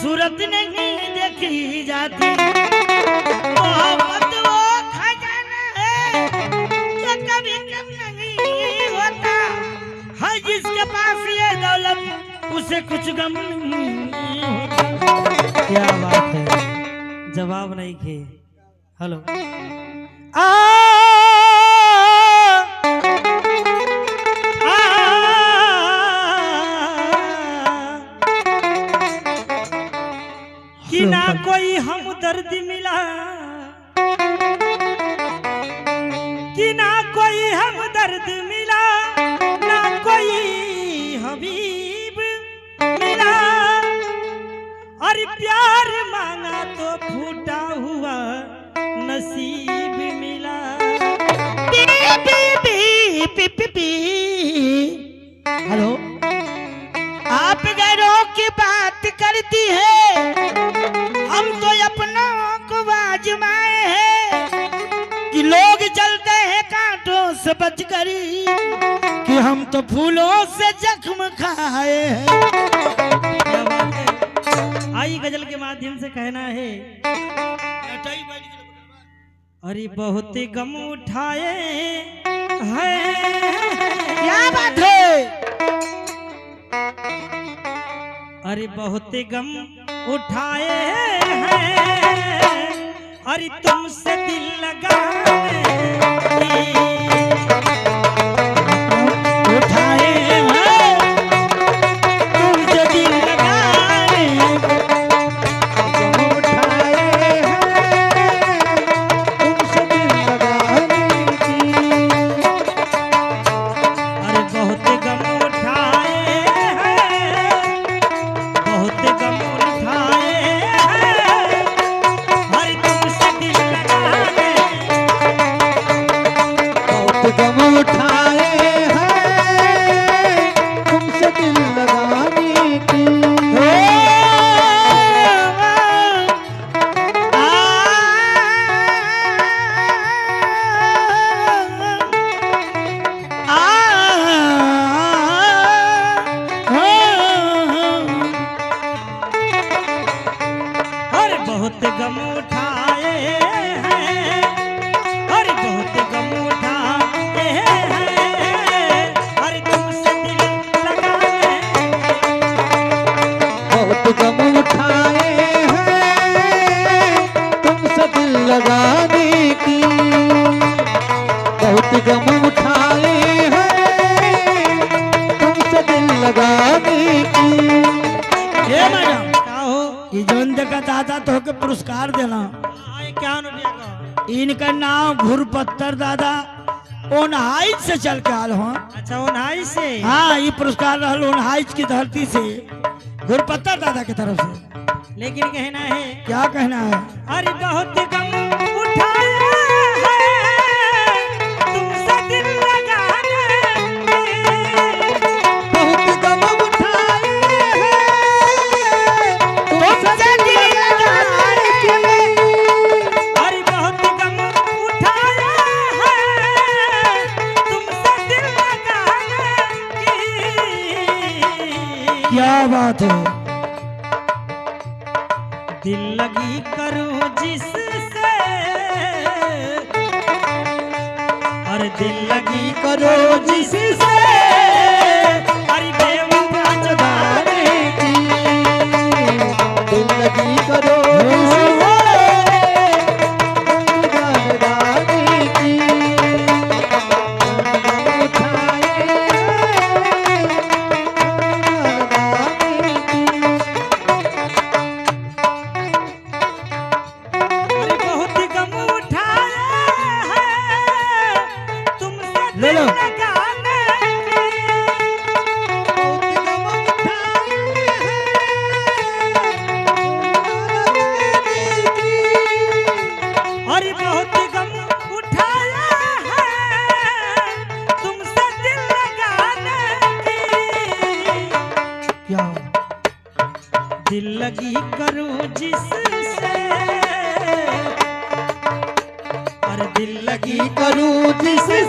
सूरत नहीं देखी जाती। मोहब्बत वो खजाना है जो कभी कम नहीं होता। हर जिसके पास ये दौलत उसे कुछ गम नहीं होता। क्या बात है, जवाब नहीं खे। हेलो कि ना कोई हमदर्द मिला, कि ना कोई हमदर्द मिला, ना कोई हबीब मिला। और प्यार मांगा तो फूटा हुआ नसीब मिला। P P P P P P. Hello, आप गैरों की बात करती है, हम तो अपनों को आजमाए हैं कि लोग चलते हैं कांटों से बचकर, कि हम तो फूलों से जख्म खाए हैं। आई गजल के माध्यम से कहना है, अरे बहुत गम उठाए हैं। क्या बात है, अरे बहुत गम उठाए हैं, अरे तुमसे दिल लगाने उठाए हैं, तुमसे दिल लगाने उठाए हैं, तुमसे दिल लगाने की। अरे बहुत गम उठाए हैं, बहुत गम उठाए हैं, अरे तुमसे दिल लगाने, बहुत गम उठाए हैं, तुमसे दिल लगाने की। बहुत गम उठाए हैं, अरे बहुत गम उठाए हैं, अरे तुमसे दिल लगाने, बहुत गम उठाए हैं, तुमसे दिल लगाने की। बहुत गम उठाए हैं, तुमसे दिल लगाने की। ये मैडम कि जोन देखा दादा तो के पुरस्कार देना। क्या इनका नाम घुरपत्तर दादा ओनहाइज से चल के आल हो। अच्छा, ओनहाइज से? हाँ, ये पुरस्कार रहल ओनहाइज की धरती से, घुरपत्तर दादा की तरफ से। लेकिन कहना है, क्या कहना है, अरे बहुत गम उठाए हैं, तुमसे दिल लगाने, बहुत गम उठाए हैं, तुमसे दिल लगाने की। अरे बहुत गम उठाए हैं, तुमसे दिल लगाने की। क्या बात है, दिल लगी करूं जिससे, अरे दिल लगी करो जिससे, अरे बेवफा जुदाने की। दिल लगी करो जिससे, जुदाने की। अरे बहुत गम उठाए हैं, तुमसे दिल लगाने की। बहुत गम उठाए हैं, अरे बहुत गम उठाए हैं, तुमसे दिल लगाने की। क्या दिल लगी करूं जिससे, अरे दिल लगी करूं जिससे,